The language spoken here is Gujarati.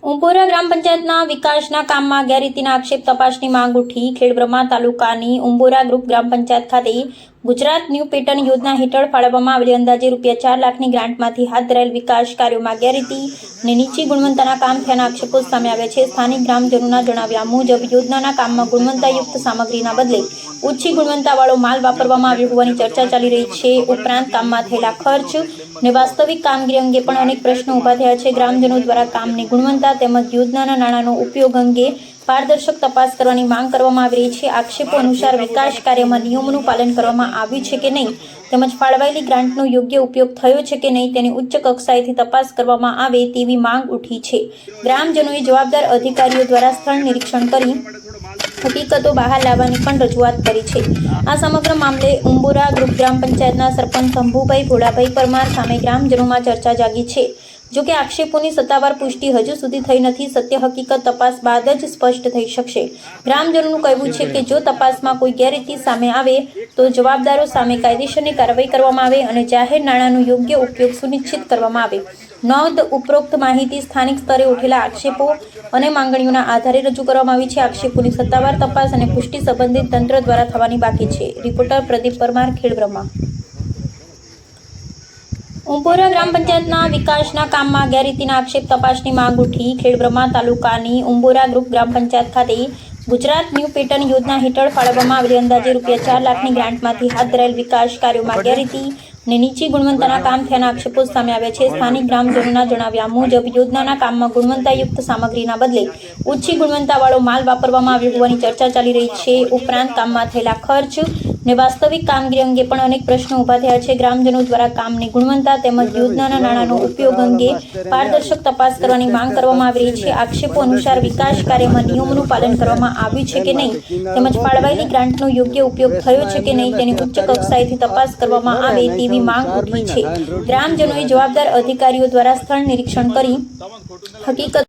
ઉંબોરા ગ્રામ પંચાયતના વિકાસના કામમાં ગેરરીતિના આક્ષેપ તપાસની માંગ ઉઠી। ખેડબ્રહ્મા તાલુકાની ઉંબોરા ગ્રુપ ગ્રામ પંચાયત ખાતે ગુજરાત ન્યૂ પેટર્ન યોજના હેઠળ ફાળવવામાં આવેલી અંદાજે ₹4 લાખની ગ્રાન્ટમાંથી હાથ ધરાયેલ વિકાસ કાર્યોમાં ગેરરીતિ અને નીચી ગુણવત્તાના કામ થયાના આક્ષેપો સામે આવ્યા છે। સ્થાનિક ગ્રામજનોના જણાવ્યા મુજબ યોજનાના કામમાં ગુણવત્તાયુક્ત સામગ્રીના બદલે ઓછી ગુણવત્તાવાળો માલ વાપરવામાં આવ્યો હોવાની ચર્ચા ચાલી રહી છે। ઉપરાંત કામમાં થયેલા ખર્ચ અને વાસ્તવિક કામગીરી અંગે પણ અનેક પ્રશ્નો ઊભા થયા છે। ગ્રામજનો દ્વારા કામની ગુણવત્તા તેમજ યોજનાના નાણાંનો ઉપયોગ અંગે પારદર્શક તપાસ કરવાની માંગ કરવામાં આવી રહી છે। આક્ષેપો અનુસાર વિકાસ કાર્યમાં નિયમોનું પાલન કરવામાં આવ્યું છે કે નહીં તેમજ ફાળવાયેલી ગ્રાન્ટનો યોગ્ય ઉપયોગ થયો છે કે નહીં તેની ઉચ્ચ કક્ષાએથી તપાસ કરવામાં આવે તેવી માંગ ઉઠી છે। ગ્રામજનોએ જવાબદાર અધિકારીઓ દ્વારા સ્થળ નિરીક્ષણ કરી હકીકતો બહાર લાવવાની પણ રજૂઆત કરી છે। આ સમગ્ર મામલે ઉંબોરા ગ્રુપ ગ્રામ પંચાયતના સરપંચ શંભુભાઈ ભોળાભાઈ પરમાર સામે ગ્રામજનોમાં ચર્ચા જાગી છે। જોકે આક્ષેપોની સત્તાવાર પુષ્ટિ હજુ સુધી થઈ નથી। સત્ય હકીકત તપાસ બાદ જ સ્પષ્ટ થઈ શકશે। ગ્રામજનોનું કહેવું છે કે જો તપાસમાં કોઈ ગેરરીતિ સામે આવે તો જવાબદારો સામે કાયદેસરની કાર્યવાહી કરવામાં આવે અને જાહેર નાણાંનો યોગ્ય ઉપયોગ સુનિશ્ચિત કરવામાં આવે। નોંધ ઉપરોક્ત માહિતી સ્થાનિક સ્તરે ઉઠેલા આક્ષેપો અને માંગણીઓના આધારે રજૂ કરવામાં આવી છે। આક્ષેપોની સત્તાવાર તપાસ અને પુષ્ટિ સંબંધિત તંત્ર દ્વારા થવાની બાકી છે। રિપોર્ટર પ્રદીપ પરમાર, ખેડબ્રહ્મા। ઉંબોરા ગ્રામ પંચાયતના વિકાસના કામમાં ગેરરીતિના આક્ષેપ તપાસની માંગ ઉઠી। ખેડબ્રહ્મા તાલુકાની ઉંબોરા ગ્રુપ ગ્રામ પંચાયત ખાતે ગુજરાત ન્યૂ પેટર્ન યોજના હેઠળ ફાળવવામાં આવેલી અંદાજે ₹4 લાખની ગ્રાન્ટમાંથી હાથ ધરાયેલ વિકાસ કાર્યોમાં ગેરરીતિ અને નીચી ગુણવત્તાના કામ થયાના આક્ષેપો સામે આવ્યા છે। સ્થાનિક ગ્રામજનોના જણાવ્યા મુજબ યોજનાના કામમાં ગુણવત્તાયુક્ત સામગ્રીના બદલે ઓછી ગુણવત્તાવાળો માલ વાપરવામાં આવ્યો હોવાની ચર્ચા ચાલી રહી છે। ઉપરાંત કામમાં થયેલા ખર્ચ અને વાસ્તવિક કામગીરી અંગે પણ અનેક પ્રશ્નો ઊભા થયા છે। ગ્રામજનો દ્વારા કામની ગુણવત્તા તેમજ યોજનાના નાણાંનો ઉપયોગ અંગે પારદર્શક તપાસ કરવાની માંગ કરવામાં આવી રહી છે। આક્ષેપો અનુસાર વિકાસ કાર્યમાં નિયમોનું પાલન કરવામાં આવ્યું છે કે નહીં તેમજ ફાળવાયેલી ગ્રાન્ટનો યોગ્ય ઉપયોગ થયો છે કે નહીં તેની ઉચ્ચ કક્ષાએથી તપાસ કરવામાં આવે તેવી માંગ ઉઠી છે। ગ્રામજનોએ જવાબદાર અધિકારીઓ દ્વારા સ્થળ નિરીક્ષણ કરી હકીકત